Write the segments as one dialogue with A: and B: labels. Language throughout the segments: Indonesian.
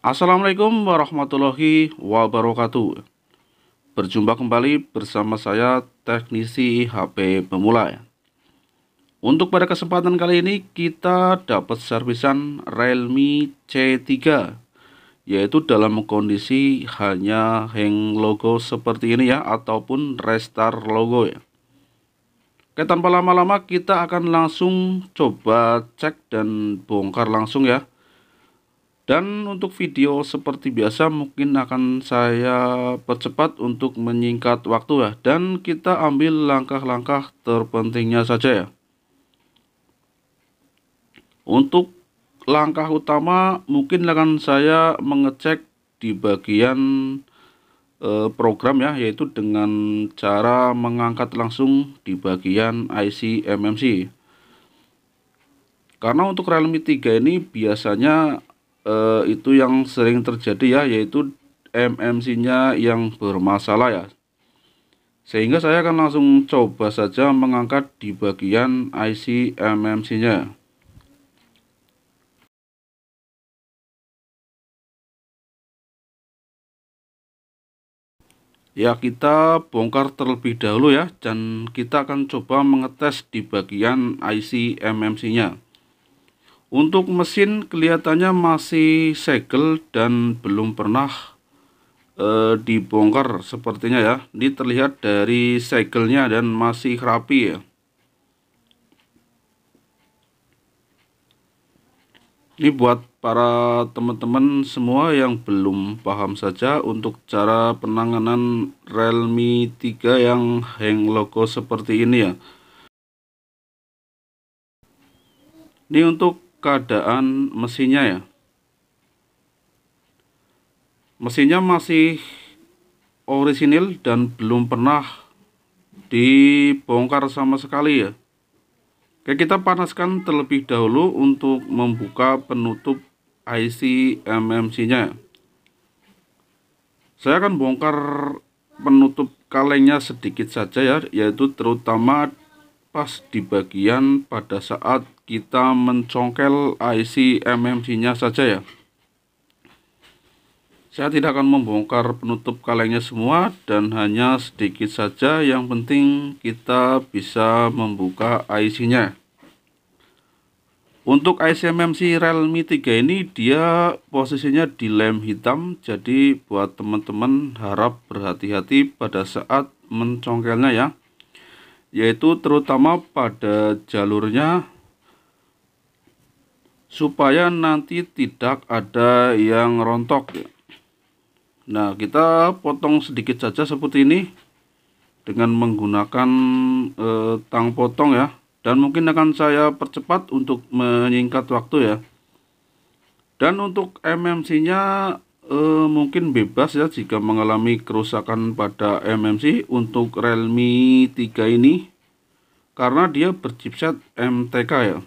A: Assalamualaikum warahmatullahi wabarakatuh. Berjumpa kembali bersama saya teknisi HP pemula. Untuk pada kesempatan kali ini kita dapat servisan Realme C3, yaitu dalam kondisi hanya hang logo seperti ini ya, ataupun restart logo ya. Oke, tanpa lama-lama kita akan langsung coba cek dan bongkar langsung ya. Dan untuk video seperti biasa mungkin akan saya percepat untuk menyingkat waktu ya. Dan kita ambil langkah-langkah terpentingnya saja ya. Untuk langkah utama mungkin akan saya mengecek di bagian program ya, yaitu dengan cara mengangkat langsung di bagian IC MMC. Karena untuk Realme 3 ini biasanya itu yang sering terjadi ya, yaitu MMC-nya yang bermasalah ya. Sehingga saya akan langsung coba saja mengangkat di bagian IC MMC-nya. Ya, kita bongkar terlebih dahulu ya, dan kita akan coba mengetes di bagian IC MMC-nya. Untuk mesin kelihatannya masih segel dan belum pernah dibongkar sepertinya ya. Ini terlihat dari segelnya dan masih rapi ya. Ini buat para teman-teman semua yang belum paham saja untuk cara penanganan Realme 3 yang hang logo seperti ini ya. Ini untuk keadaan mesinnya ya. Mesinnya masih orisinil dan belum pernah dibongkar sama sekali ya. Oke, kita panaskan terlebih dahulu untuk membuka penutup IC MMC-nya. Saya akan bongkar penutup kalengnya sedikit saja ya, yaitu terutama pas di bagian pada saat kita mencongkel IC MMC-nya saja ya. Saya tidak akan membongkar penutup kalengnya semua dan hanya sedikit saja, yang penting kita bisa membuka IC-nya. Untuk IC MMC Realme 3 ini dia posisinya di lem hitam, jadi buat teman-teman harap berhati-hati pada saat mencongkelnya ya. Yaitu terutama pada jalurnya, supaya nanti tidak ada yang rontok ya. Nah, kita potong sedikit saja seperti ini dengan menggunakan tang potong ya. Dan mungkin akan saya percepat untuk menyingkat waktu ya. Dan untuk MMC-nya mungkin bebas ya jika mengalami kerusakan pada MMC untuk Realme 3 ini, karena dia berchipset MTK ya.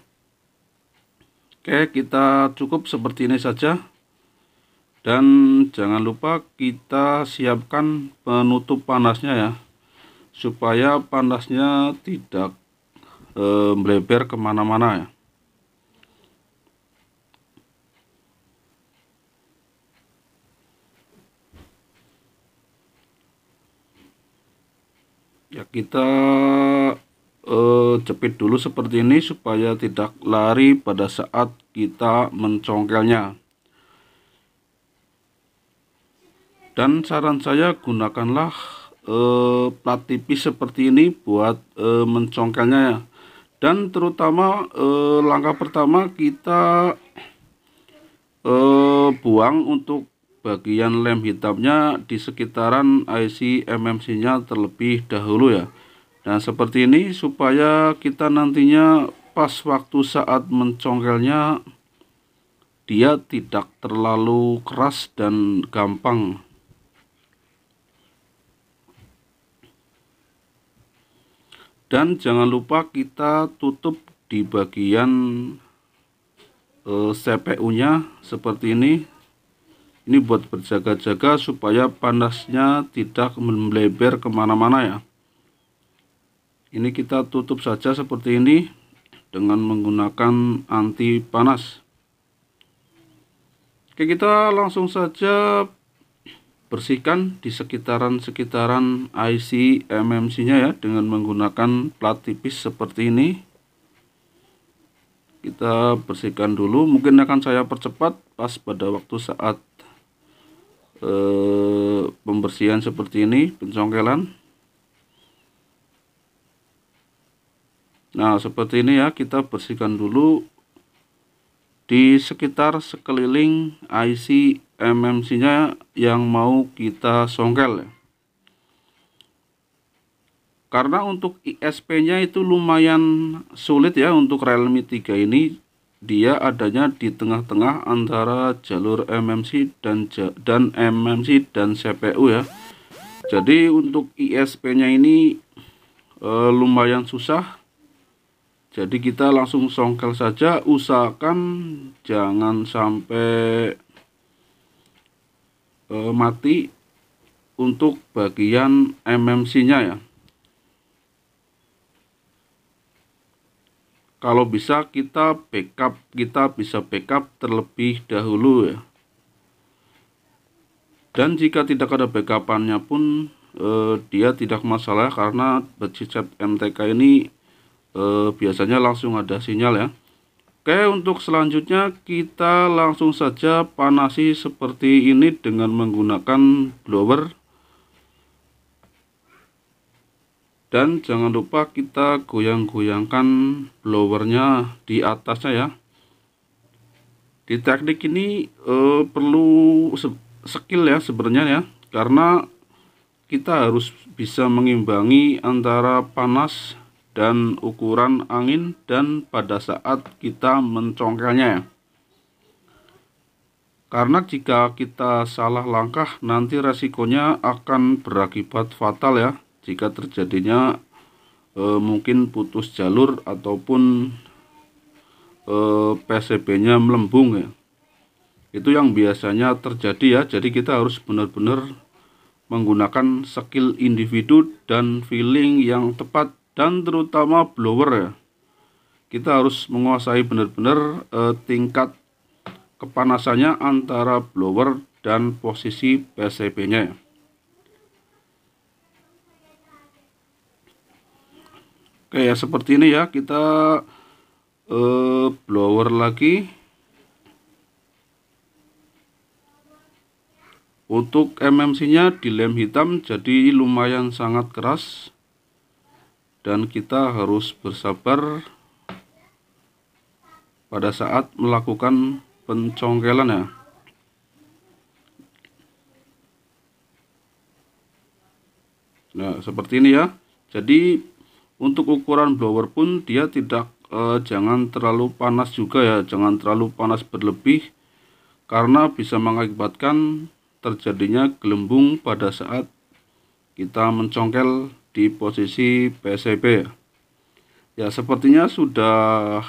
A: Oke, kita cukup seperti ini saja. Dan jangan lupa kita siapkan penutup panasnya ya, supaya panasnya tidak melebar kemana-mana ya. Ya, kita jepit dulu seperti ini supaya tidak lari pada saat kita mencongkelnya. Dan saran saya gunakanlah plat tipis seperti ini buat mencongkelnya ya. Dan terutama langkah pertama kita buang untuk bagian lem hitamnya di sekitaran IC MMC-nya terlebih dahulu ya. Nah, seperti ini supaya kita nantinya pas waktu saat mencongkelnya dia tidak terlalu keras dan gampang. Dan jangan lupa kita tutup di bagian CPU-nya seperti ini. Ini buat berjaga-jaga supaya panasnya tidak melebar kemana-mana ya. Ini kita tutup saja seperti ini dengan menggunakan anti panas. Oke, kita langsung saja bersihkan di sekitaran IC MMC nya ya, dengan menggunakan plat tipis seperti ini. Kita bersihkan dulu, mungkin akan saya percepat pas pada waktu saat pembersihan seperti ini, pencongkelan. Nah, seperti ini ya, kita bersihkan dulu di sekitar sekeliling IC MMC nya yang mau kita songkel ya. Karena untuk ISP nya itu lumayan sulit ya, untuk Realme 3 ini dia adanya di tengah-tengah antara jalur MMC dan MMC dan CPU ya. Jadi untuk ISP nya ini lumayan susah. Jadi kita langsung songkel saja, usahakan jangan sampai mati untuk bagian MMC nya ya. Kalau bisa kita bisa backup terlebih dahulu ya. Dan jika tidak ada backupannya pun dia tidak masalah, karena chipset MTK ini biasanya langsung ada sinyal ya. Oke, untuk selanjutnya kita langsung saja panasi seperti ini dengan menggunakan blower. Dan jangan lupa kita goyang-goyangkan blowernya di atasnya ya. Di teknik ini perlu skill ya sebenarnya ya, karena kita harus bisa mengimbangi antara panas dan ukuran angin dan pada saat kita mencongkelnya ya. Karena jika kita salah langkah, nanti resikonya akan berakibat fatal ya, jika terjadinya mungkin putus jalur ataupun PCB-nya melembung ya. Itu yang biasanya terjadi ya. Jadi kita harus benar-benar menggunakan skill individu dan feeling yang tepat, dan terutama blower ya. Kita harus menguasai benar-benar tingkat kepanasannya antara blower dan posisi PCB-nya ya. Oke ya, seperti ini ya, kita blower lagi. Untuk MMC nya dilem hitam, jadi lumayan sangat keras, dan kita harus bersabar pada saat melakukan pencongkelan ya. Nah, seperti ini ya. Jadi untuk ukuran blower pun dia tidak jangan terlalu panas juga ya, jangan terlalu panas berlebih, karena bisa mengakibatkan terjadinya gelembung pada saat kita mencongkel di posisi PCB. Ya, sepertinya sudah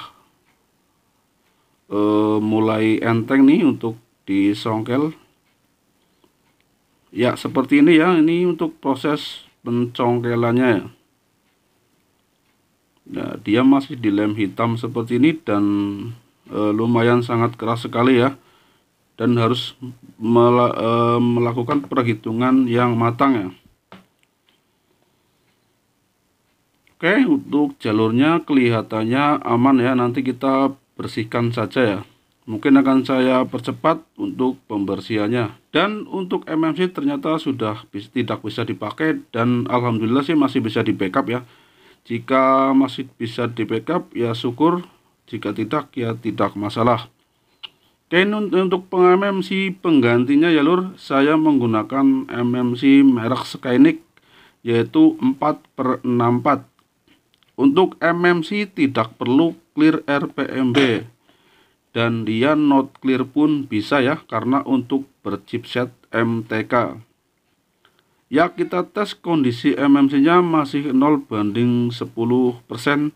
A: mulai enteng nih untuk disongkel. Ya, seperti ini ya, ini untuk proses pencongkelannya ya. Nah, dia masih dilem hitam seperti ini, dan lumayan sangat keras sekali ya, dan harus melakukan perhitungan yang matang ya. Oke, untuk jalurnya kelihatannya aman ya, nanti kita bersihkan saja ya. Mungkin akan saya percepat untuk pembersihannya. Dan untuk MMC ternyata sudah tidak bisa dipakai, dan alhamdulillah sih masih bisa di backup ya. Jika masih bisa di backup ya syukur, jika tidak ya tidak masalah. Oke, untuk MMC penggantinya ya lur, saya menggunakan MMC merek Skynic, yaitu 4/64. Untuk MMC tidak perlu clear RPMB, dan dia not clear pun bisa ya, karena untuk berchipset MTK. Ya, kita tes kondisi MMC nya masih 0/10%,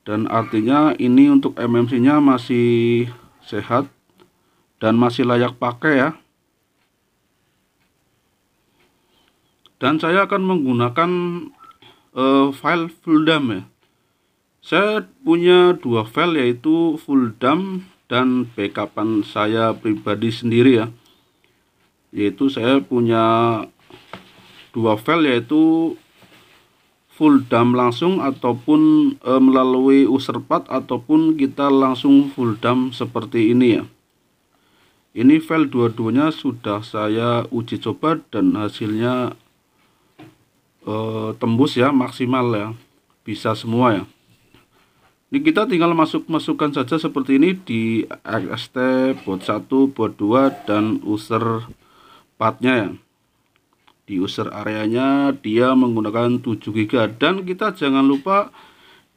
A: dan artinya ini untuk MMC nya masih sehat dan masih layak pakai ya. Dan saya akan menggunakan file full dump ya. Saya punya dua file, yaitu full dump dan backupan saya pribadi sendiri ya, yaitu saya punya dua file, yaitu full dump langsung ataupun melalui userpath, ataupun kita langsung full dump seperti ini ya. Ini file dua-duanya sudah saya uji coba dan hasilnya tembus ya, maksimal ya, bisa semua ya. Ini kita tinggal masukkan saja seperti ini di ext boot 1, boot 2 dan user pathnya ya. Di user areanya dia menggunakan 7 GB, dan kita jangan lupa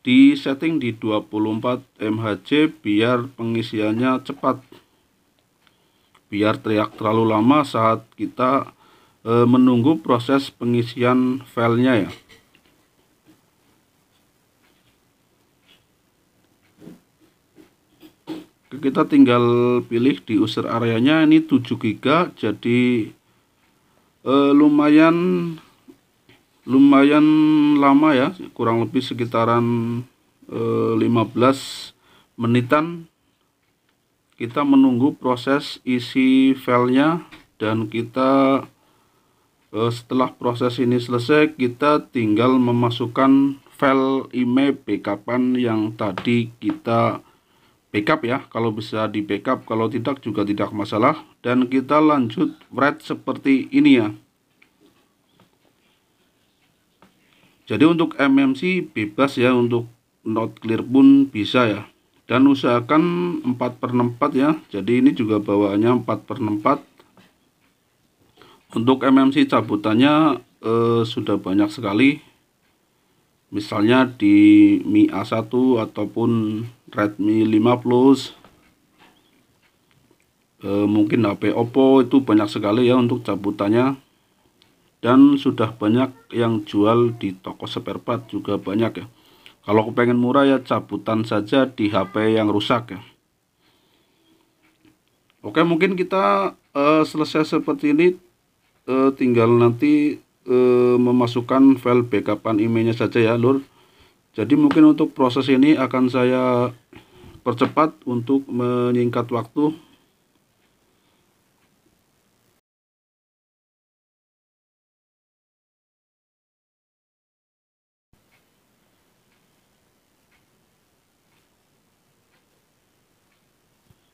A: di setting di 24 mHz biar pengisiannya cepat, biar tidak terlalu lama saat kita menunggu proses pengisian filenya ya. Kita tinggal pilih di user areanya, ini 7 GB, jadi lumayan lama ya, kurang lebih sekitaran 15 menitan kita menunggu proses isi filenya. Dan kita setelah proses ini selesai, kita tinggal memasukkan file email backupan yang tadi kita backup ya. Kalau bisa di backup, kalau tidak juga tidak masalah. Dan kita lanjut write seperti ini ya. Jadi untuk MMC bebas ya, untuk not clear pun bisa ya. Dan usahakan 4/4 ya. Jadi ini juga bawaannya 4/4. Untuk MMC cabutannya sudah banyak sekali. Misalnya di Mi A1 ataupun Redmi 5 Plus, mungkin HP Oppo, itu banyak sekali ya untuk cabutannya. Dan sudah banyak yang jual di toko spare part juga banyak ya. Kalau kepengen murah ya cabutan saja di HP yang rusak ya. Oke, mungkin kita selesai seperti ini, tinggal nanti memasukkan file backupan emailnya saja ya lur. Jadi mungkin untuk proses ini akan saya percepat untuk menyingkat waktu.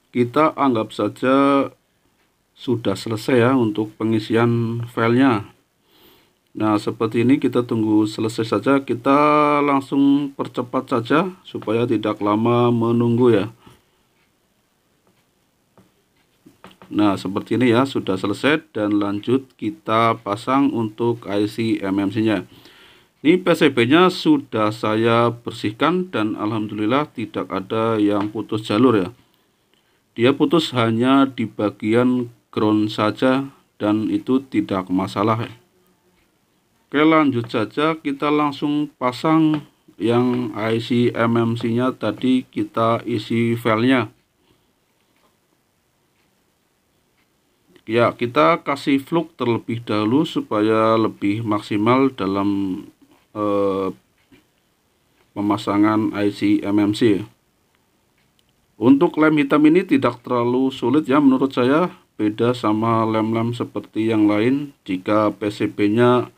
A: Kita anggap saja sudah selesai ya untuk pengisian filenya. Nah seperti ini, kita tunggu selesai saja, kita langsung percepat saja supaya tidak lama menunggu ya. Nah seperti ini ya, sudah selesai, dan lanjut kita pasang untuk IC MMC nya. Ini PCB nya sudah saya bersihkan dan alhamdulillah tidak ada yang putus jalur ya. Dia putus hanya di bagian ground saja dan itu tidak masalah ya. Oke, lanjut saja, kita langsung pasang yang IC MMC nya tadi, kita isi filenya ya. Kita kasih flux terlebih dahulu supaya lebih maksimal dalam pemasangan IC MMC ya. Untuk lem hitam ini tidak terlalu sulit ya menurut saya, beda sama lem-lem seperti yang lain. Jika PCB nya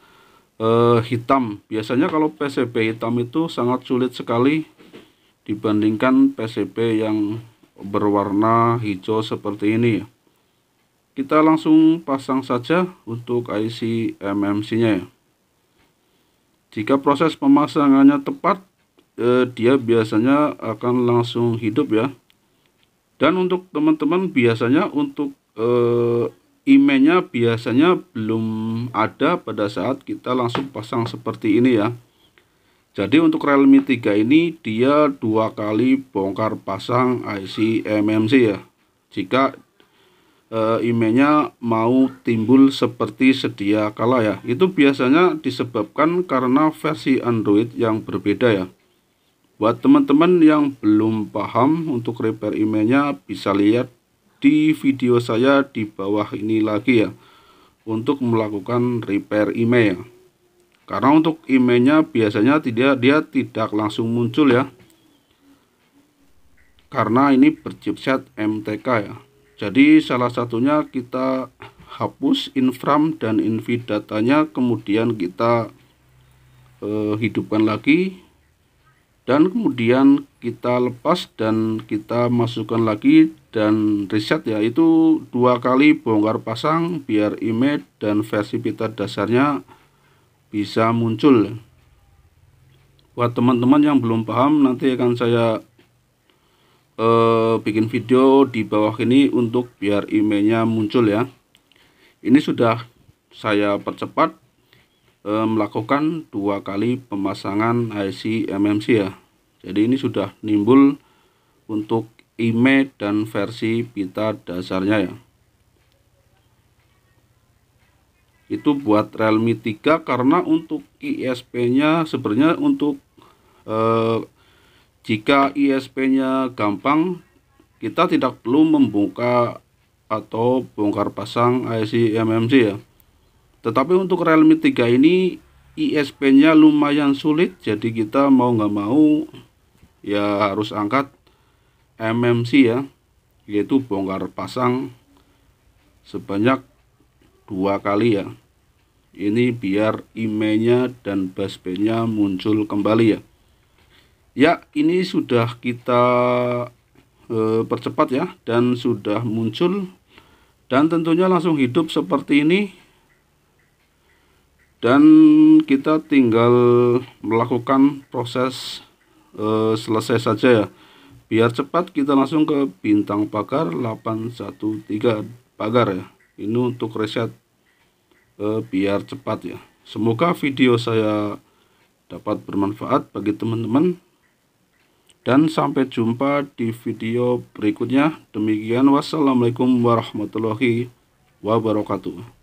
A: hitam, biasanya kalau PCB hitam itu sangat sulit sekali dibandingkan PCB yang berwarna hijau seperti ini. Kita langsung pasang saja untuk IC MMC nya ya. Jika proses pemasangannya tepat, dia biasanya akan langsung hidup ya. Dan untuk teman-teman, biasanya untuk emailnya biasanya belum ada pada saat kita langsung pasang seperti ini ya. Jadi untuk Realme 3 ini dia 2 kali bongkar pasang IC MMC ya, jika emailnya mau timbul seperti sedia kala ya. Itu biasanya disebabkan karena versi Android yang berbeda ya. Buat teman-teman yang belum paham untuk repair emailnya, bisa lihat di video saya di bawah ini lagi ya, untuk melakukan repair email. Karena untuk emailnya biasanya dia tidak langsung muncul ya. karena ini berchipset MTK ya. Jadi salah satunya kita hapus infram dan invi datanya, kemudian kita hidupkan lagi, dan kemudian kita lepas dan kita masukkan lagi dan reset ya. Itu 2 kali bongkar pasang biar image dan versi pita dasarnya bisa muncul. Buat teman-teman yang belum paham, nanti akan saya bikin video di bawah ini untuk biar image-nya muncul ya. Ini sudah saya percepat melakukan 2 kali pemasangan IC MMC ya. Jadi ini sudah nimbul untuk image dan versi pita dasarnya ya. Itu buat Realme 3, karena untuk ISP-nya sebenarnya untuk jika ISP-nya gampang, kita tidak perlu membuka atau bongkar pasang IC MMC ya. Tetapi untuk Realme 3 ini ISP-nya lumayan sulit, jadi kita mau nggak mau ya harus angkat MMC ya, yaitu bongkar pasang sebanyak 2 kali ya. Ini biar image-nya dan busband-nya muncul kembali ya. Ya, ini sudah kita percepat ya, dan sudah muncul, dan tentunya langsung hidup seperti ini. Dan kita tinggal melakukan proses selesai saja ya. Biar cepat, kita langsung ke bintang pagar 813 pagar ya. Ini untuk reset biar cepat ya. Semoga video saya dapat bermanfaat bagi teman-teman, dan sampai jumpa di video berikutnya. Demikian, wassalamualaikum warahmatullahi wabarakatuh.